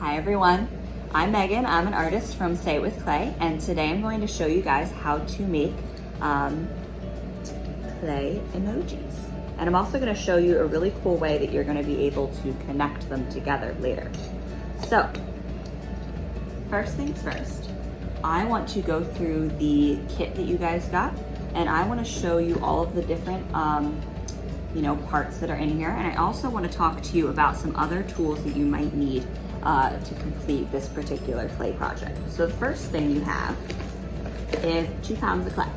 Hi everyone, I'm Megan. I'm an artist from Say It With Clay, and today I'm going to show you guys how to make clay emojis. And I'm also going to show you a really cool way that you're going to be able to connect them together later. So, first things first, I want to go through the kit that you guys got, and I want to show you all of the different parts that are in here. And I also want to talk to you about some other tools that you might need to complete this particular clay project. So the first thing you have is 2 pounds of clay.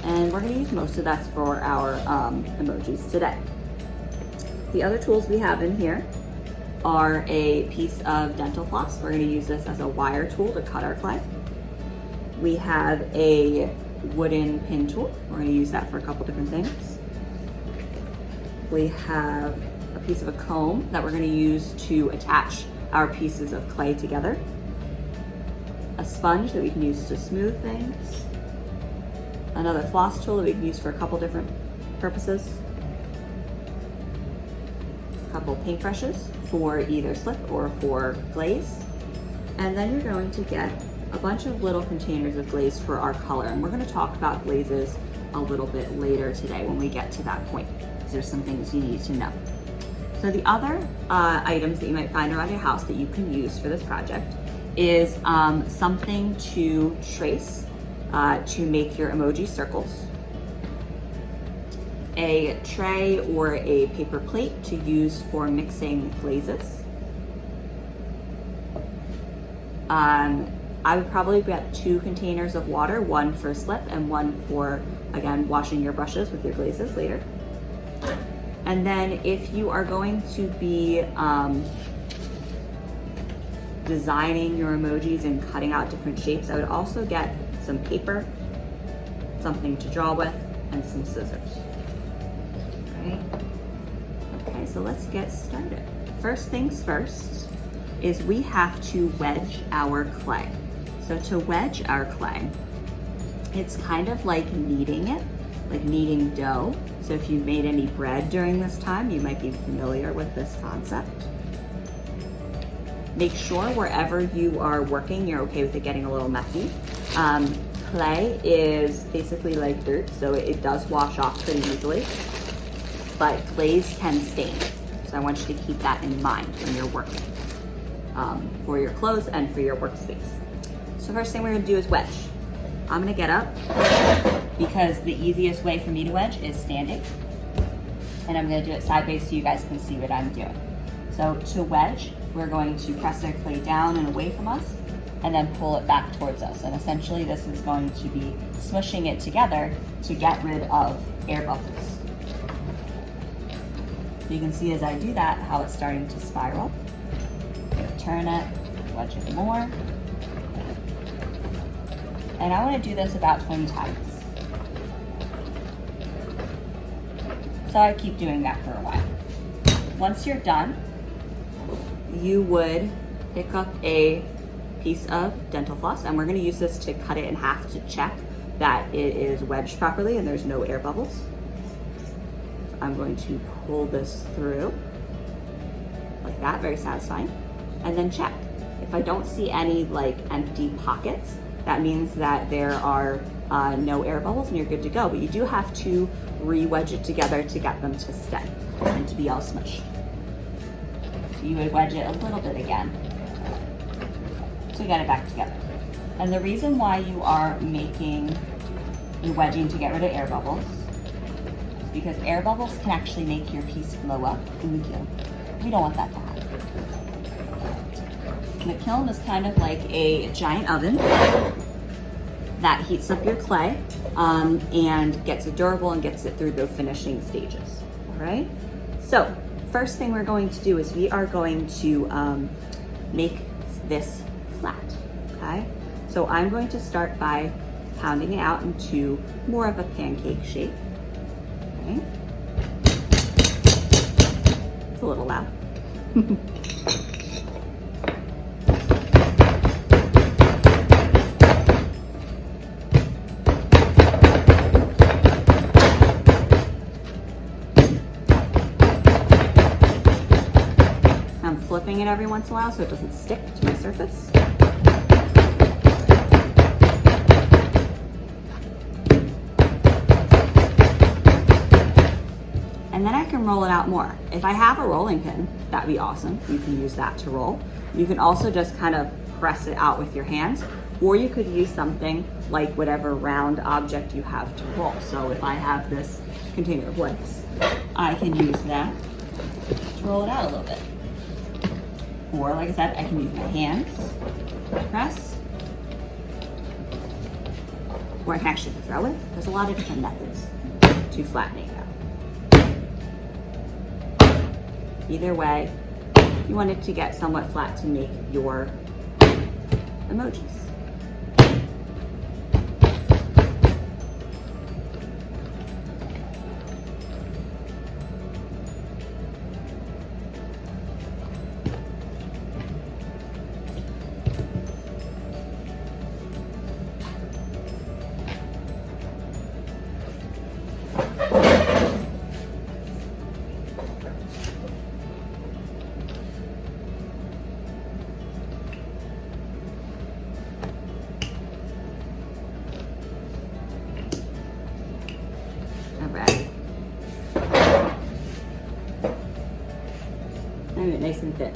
And we're going to use most of that for our emojis today. The other tools we have in here are a piece of dental floss. We're going to use this as a wire tool to cut our clay. We have a wooden pin tool. We're going to use that for a couple different things. We have a piece of a comb that we're going to use to attach our pieces of clay together. A sponge that we can use to smooth things. Another floss tool that we can use for a couple different purposes. A couple paintbrushes for either slip or for glaze. And then you're going to get a bunch of little containers of glaze for our color. And we're going to talk about glazes a little bit later today when we get to that point, because there's some things you need to know. So the other items that you might find around your house that you can use for this project is something to trace to make your emoji circles, a tray or a paper plate to use for mixing glazes. I would probably get 2 containers of water, one for slip and one for, again, washing your brushes with your glazes later. And then if you are going to be designing your emojis and cutting out different shapes, I would also get some paper, something to draw with, and some scissors. Right? Okay, so let's get started. First things first is we have to wedge our clay. So to wedge our clay, it's kind of like kneading it, like kneading dough. So if you've made any bread during this time, you might be familiar with this concept. Make sure wherever you are working, you're okay with it getting a little messy. Clay is basically like dirt, so it does wash off pretty easily, but glaze can stain. So I want you to keep that in mind when you're working for your clothes and for your workspace. So first thing we're gonna do is wedge. I'm gonna get up because the easiest way for me to wedge is standing. And I'm gonna do it sideways so you guys can see what I'm doing. So to wedge, we're going to press our clay down and away from us and then pull it back towards us. And essentially this is going to be smushing it together to get rid of air bubbles. So you can see as I do that how it's starting to spiral. Turn it, wedge it more. And I want to do this about 20 times. So I keep doing that for a while. Once you're done, you would pick up a piece of dental floss, and we're going to use this to cut it in half to check that it is wedged properly and there's no air bubbles. So I'm going to pull this through like that, very satisfying, and then check. If I don't see any like empty pockets, that means that there are no air bubbles and you're good to go. But you do have to re-wedge it together to get them to stay and to be all smushed. So you would wedge it a little bit again to get it back together. And the reason why you are making the wedging to get rid of air bubbles is because air bubbles can actually make your piece blow up in the kiln. We don't want that to happen. The kiln is kind of like a giant oven that heats up your clay and gets it durable and gets it through the finishing stages. All right. So first thing we're going to do is we are going to make this flat. Okay. So I'm going to start by pounding it out into more of a pancake shape. Okay. It's a little loud. flattening it every once in a while so it doesn't stick to my surface. And then I can roll it out more. If I have a rolling pin, that'd be awesome. You can use that to roll. You can also just kind of press it out with your hands, or you could use something like whatever round object you have to roll. So if I have this container of lettuce, I can use that to roll it out a little bit. Or like I said, I can use my hands to press, or I can actually throw it. There's a lot of different methods to flattening it out. Either way, you want it to get somewhat flat to make your emojis. Alright. Make it nice and thin.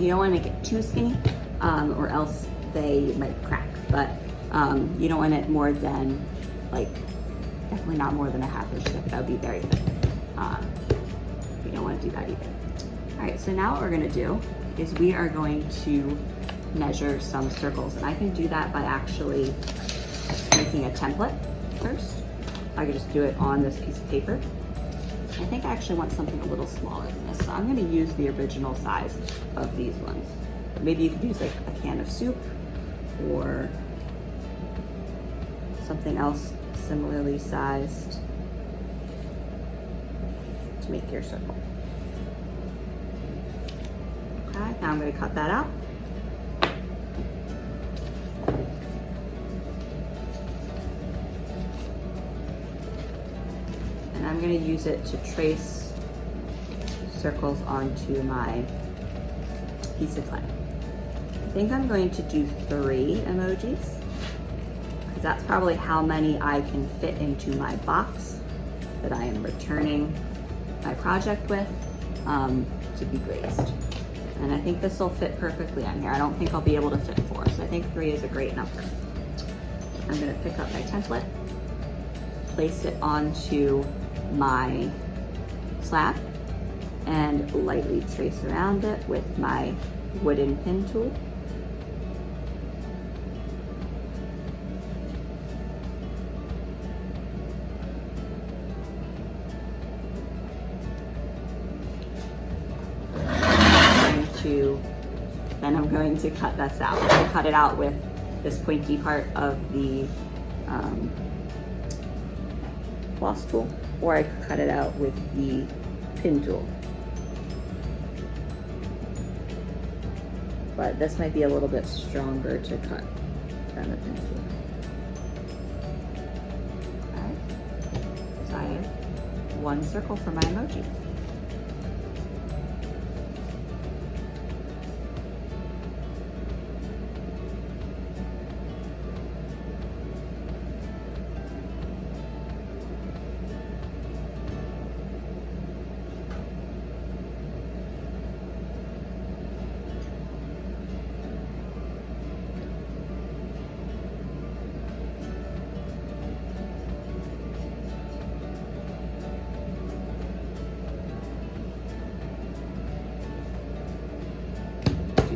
You don't want to make it too skinny, or else they might crack. But you don't want it more than, like, definitely not more than a half inch thick. That would be very thick. You don't want to do that either. Alright, so now what we're going to do is we are going to measure some circles. And I can do that by actually making a template first. I could just do it on this piece of paper. I think I actually want something a little smaller than this, so I'm going to use the original size of these ones. Maybe you could use like a can of soup or something else similarly sized to make your circle. Okay, now I'm going to cut that out. I'm going to use it to trace circles onto my piece of clay. I think I'm going to do 3 emojis, because that's probably how many I can fit into my box that I am returning my project with to be glazed. And I think this will fit perfectly on here. I don't think I'll be able to fit 4, so I think 3 is a great number. I'm going to pick up my template, place it onto my slab, and lightly trace around it with my wooden pin tool. Then I'm going to cut this out. I'm going to cut it out with this pointy part of the floss tool, or I could cut it out with the pin tool. But this might be a little bit stronger to cut than the pin tool. Alright, so I have 1 circle for my emoji.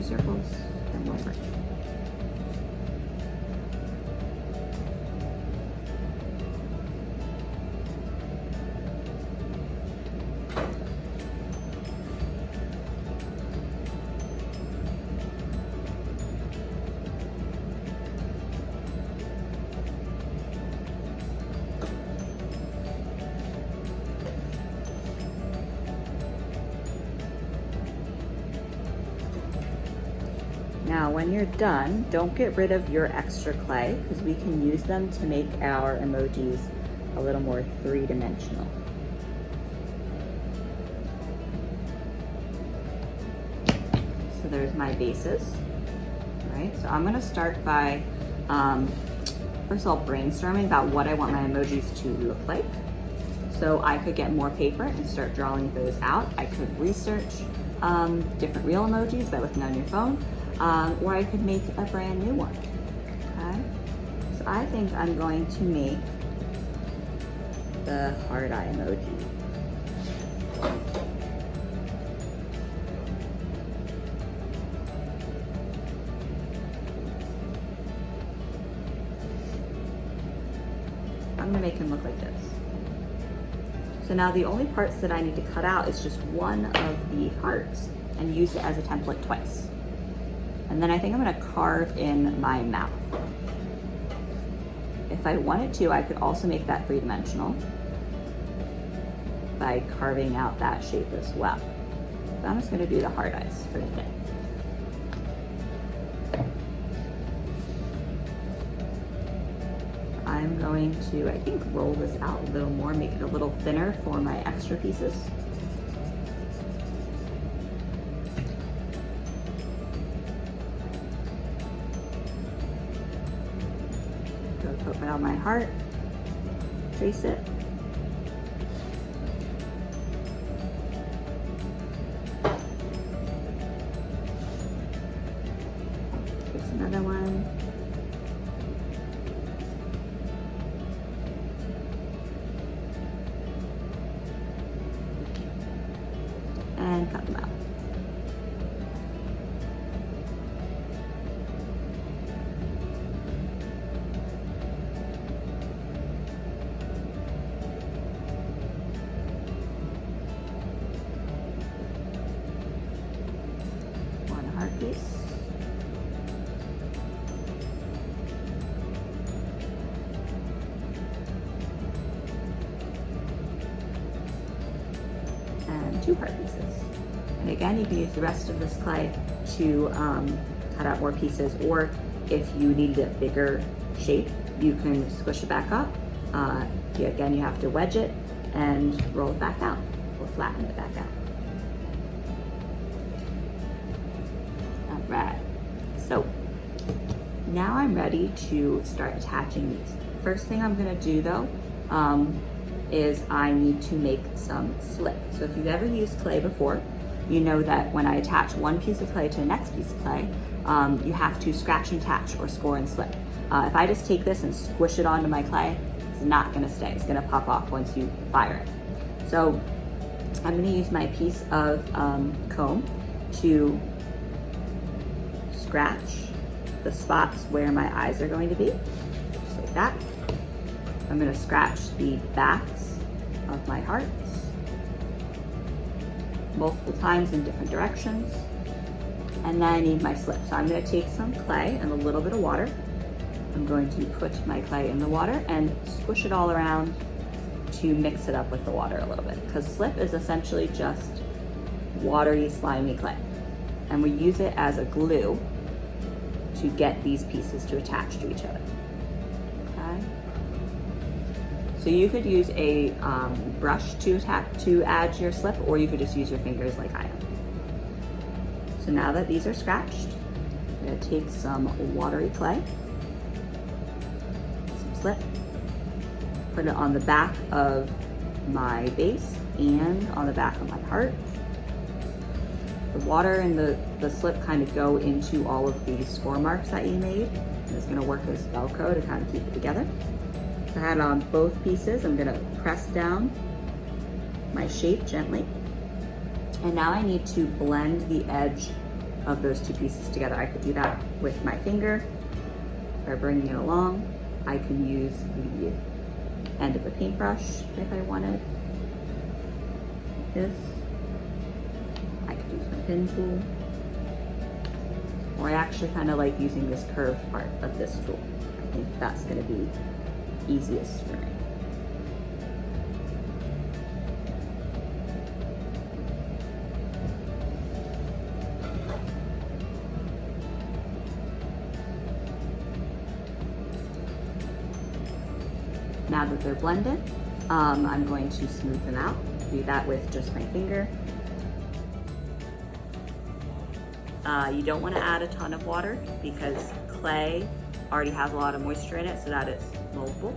Circles and 1 break. Now, when you're done, don't get rid of your extra clay, because we can use them to make our emojis a little more 3-dimensional. there's my bases, right? So I'm gonna start by, first of all, brainstorming about what I want my emojis to look like. So I could get more paper and start drawing those out. I could research different real emojis by looking on your phone, or I could make a brand new one, okay? So I think I'm going to make the heart eye emoji. I'm gonna make him look like this. So now the only parts that I need to cut out is just one of the hearts and use it as a template twice. And then I think I'm gonna carve in my mouth. If I wanted to, I could also make that three-dimensional by carving out that shape as well. So I'm just gonna do the heart eyes for today. I'm going to, I think, roll this out a little more, make it a little thinner for my extra pieces. Go poke out my heart, trace it. Here's another one. And cut them out. One heart piece. And two heart pieces. And again, you can use the rest of this clay to cut out more pieces, or if you needed a bigger shape, you can squish it back up. Again, you have to wedge it and roll it back out, or flatten it back out. All right, so now I'm ready to start attaching these. First thing I'm gonna do though, is I need to make some slip. So if you've ever used clay before, you know that when I attach one piece of clay to the next piece of clay, you have to scratch and attach or score and slip. If I just take this and squish it onto my clay, it's not gonna stay. It's gonna pop off once you fire it. So I'm gonna use my piece of comb to scratch the spots where my eyes are going to be, just like that. I'm gonna scratch the backs of my hearts multiple times in different directions. And then I need my slip. So I'm gonna take some clay and a little bit of water. I'm going to put my clay in the water and squish it all around to mix it up with the water a little bit, because slip is essentially just watery, slimy clay. And we use it as a glue to get these pieces to attach to each other. Okay. So you could use a brush to add your slip, or you could just use your fingers like I am. So now that these are scratched, I'm gonna take some watery clay, some slip, put it on the back of my base and on the back of my heart. The water and the slip kind of go into all of the score marks that you made, and it's gonna work as Velcro to kind of keep it together. So I had it on both pieces. I'm gonna press down my shape gently. And now I need to blend the edge of those two pieces together. I could do that with my finger by bringing it along. I can use the end of a paintbrush if I wanted. This. I could use my pin tool. Or I actually kind of like using this curved part of this tool. I think that's gonna be easiest for me. Now that they're blended, I'm going to smooth them out. Do that with just my finger. You don't want to add a ton of water because clay already has a lot of moisture in it so that it's moldable.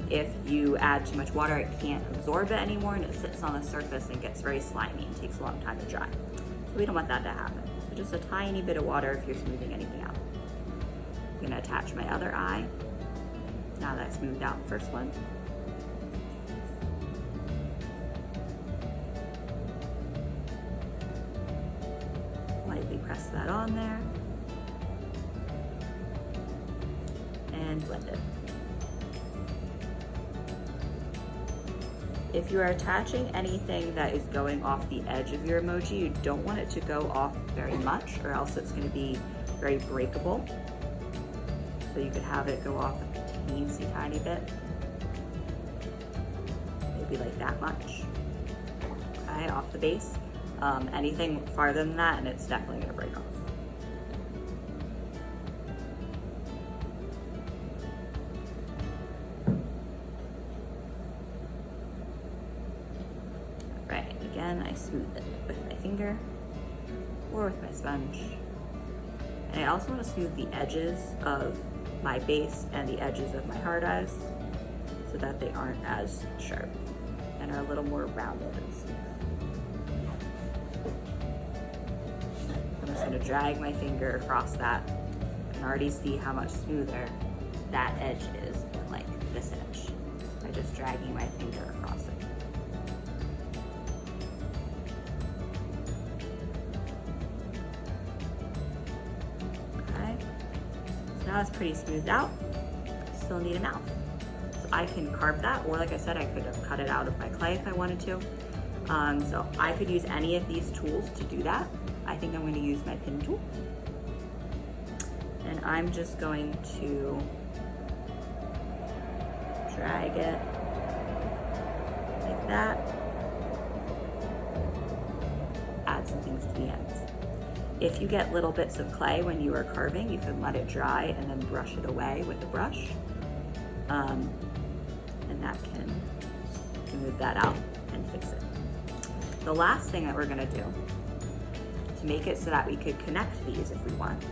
If you add too much water, it can't absorb it anymore and it sits on the surface and gets very slimy and takes a long time to dry. So we don't want that to happen. So just a tiny bit of water if you're smoothing anything out. I'm gonna attach my other eye. Now that I smoothed out the first one. Lightly press that on there. And blend it. If you are attaching anything that is going off the edge of your emoji, you don't want it to go off very much or else it's going to be very breakable. So you could have it go off a teensy tiny bit, maybe like that much, okay, off the base. Anything farther than that and it's definitely going to break off. Again, I smooth it with my finger or with my sponge. And I also want to smooth the edges of my base and the edges of my hard eyes so that they aren't as sharp and are a little more rounded and smooth. I'm just going to drag my finger across that. You can already see how much smoother that edge is than like this edge by just dragging my finger across it. Now it's pretty smoothed out. Still need a mouth. So I can carve that, or like I said, I could have cut it out of my clay if I wanted to. So I could use any of these tools to do that. I think I'm going to use my pin tool. And I'm just going to drag it like that. Add some things to the ends. If you get little bits of clay when you are carving, you can let it dry and then brush it away with a brush. And that can smooth that out and fix it. The last thing that we're gonna do to make it so that we could connect these if we want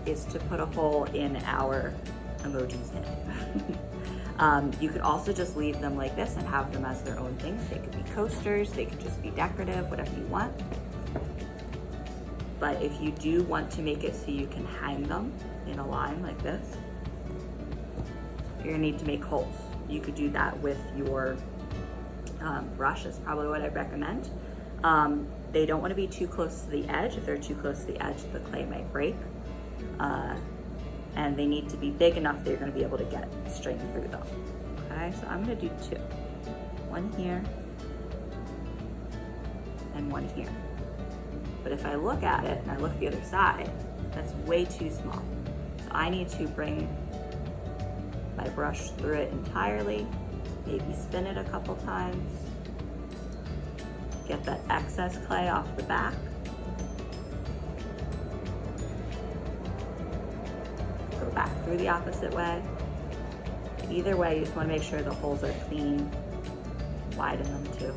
is to put a hole in our emoji's head. You could also just leave them like this and have them as their own things. They could be coasters, they could just be decorative, whatever you want. But if you do want to make it so you can hang them in a line like this, you're gonna need to make holes. You could do that with your brush, is probably what I'd recommend. They don't wanna be too close to the edge. If they're too close to the edge, the clay might break. And they need to be big enough that you're gonna be able to get straight through them. Okay, so I'm gonna do two. One here, and one here. But if I look at it and I look at the other side, that's way too small. So I need to bring my brush through it entirely, maybe spin it a couple times, get that excess clay off the back. Go back through the opposite way. Either way, you just want to make sure the holes are clean, widen them too.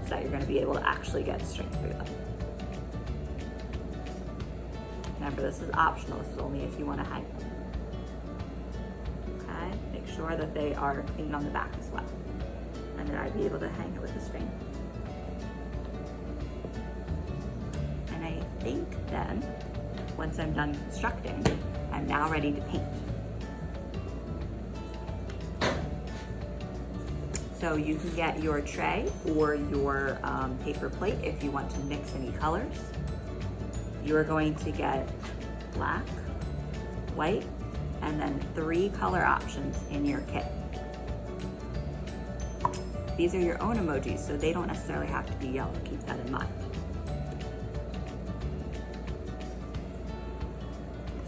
That you're going to be able to actually get straight through them. Remember, this is optional. This is only if you want to hang them. Okay, make sure that they are clean on the back as well. And then I'd be able to hang it with a string. And I think then, once I'm done constructing, I'm now ready to paint. So you can get your tray or your paper plate if you want to mix any colors. You're going to get black, white, and then 3 color options in your kit. These are your own emojis, so they don't necessarily have to be yellow. Keep that in mind.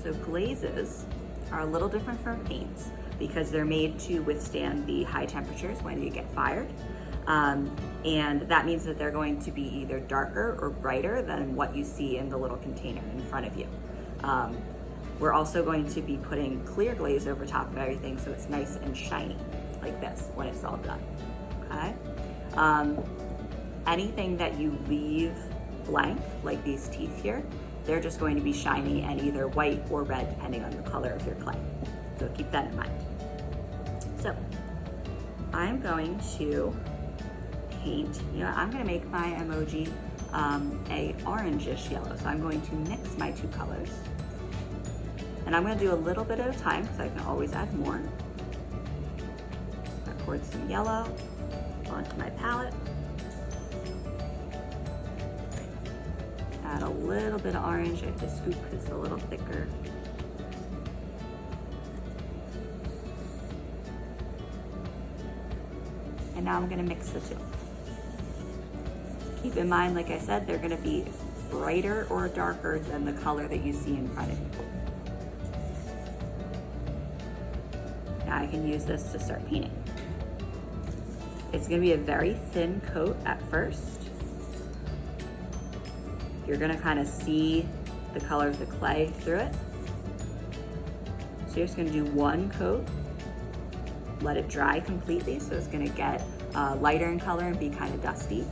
So glazes are a little different from paints because they're made to withstand the high temperatures when you get fired. And that means that they're going to be either darker or brighter than what you see in the little container in front of you. We're also going to be putting clear glaze over top of everything so it's nice and shiny, like this, when it's all done, okay? Anything that you leave blank, like these teeth here, they're just going to be shiny and either white or red depending on the color of your clay. So keep that in mind. So I'm going to paint, I'm gonna make my emoji a orangish yellow. So I'm going to mix my two colors. And I'm gonna do a little bit at a time because I can always add more. I poured some yellow onto my palette. Add a little bit of orange. I have to scoop because it's a little thicker. And now I'm gonna mix the two. Keep in mind, like I said, they're gonna be brighter or darker than the color that you see in front of you. Now I can use this to start painting. It's gonna be a very thin coat at first. You're gonna kind of see the color of the clay through it. So you're just gonna do one coat, let it dry completely, so it's gonna get lighter in color and be kind of dusty.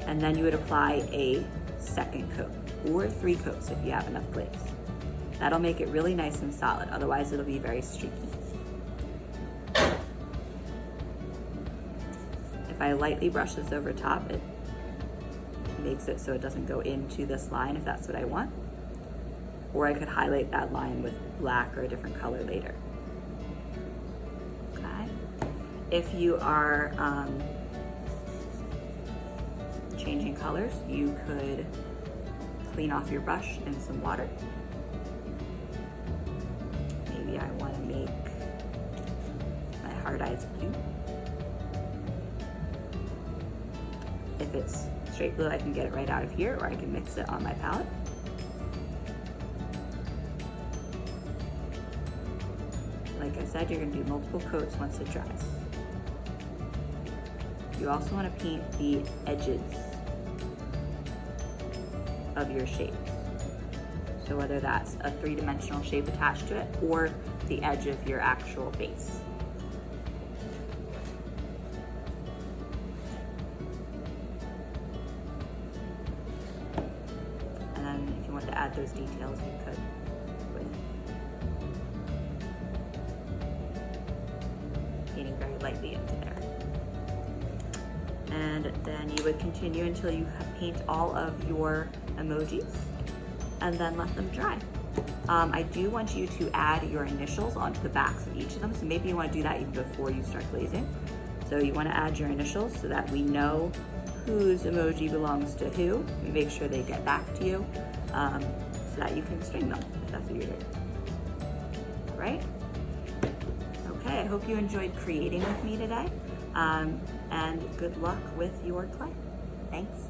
And then you would apply a second coat, or 3 coats if you have enough glaze. That'll make it really nice and solid, otherwise it'll be very streaky. If I lightly brush this over top, it makes it so it doesn't go into this line if that's what I want. Or I could highlight that line with black or a different color later. Okay. If you are changing colors, you could clean off your brush in some water. Maybe I want to make my hard eyes blue. If it's straight blue, I can get it right out of here, or I can mix it on my palette. Like I said, you're going to do multiple coats once it dries. You also want to paint the edges of your shapes. So whether that's a 3-dimensional shape attached to it or the edge of your actual base. And then if you want to add those details, you could with painting very lightly into there. And then you would continue until you paint all of your emojis and then let them dry. I do want you to add your initials onto the backs of each of them, so maybe you want to do that even before you start glazing. So you want to add your initials so that we know whose emoji belongs to who. We make sure they get back to you so that you can string them if that's what you're doing. All right? Okay, I hope you enjoyed creating with me today. And good luck with your clay. Thanks.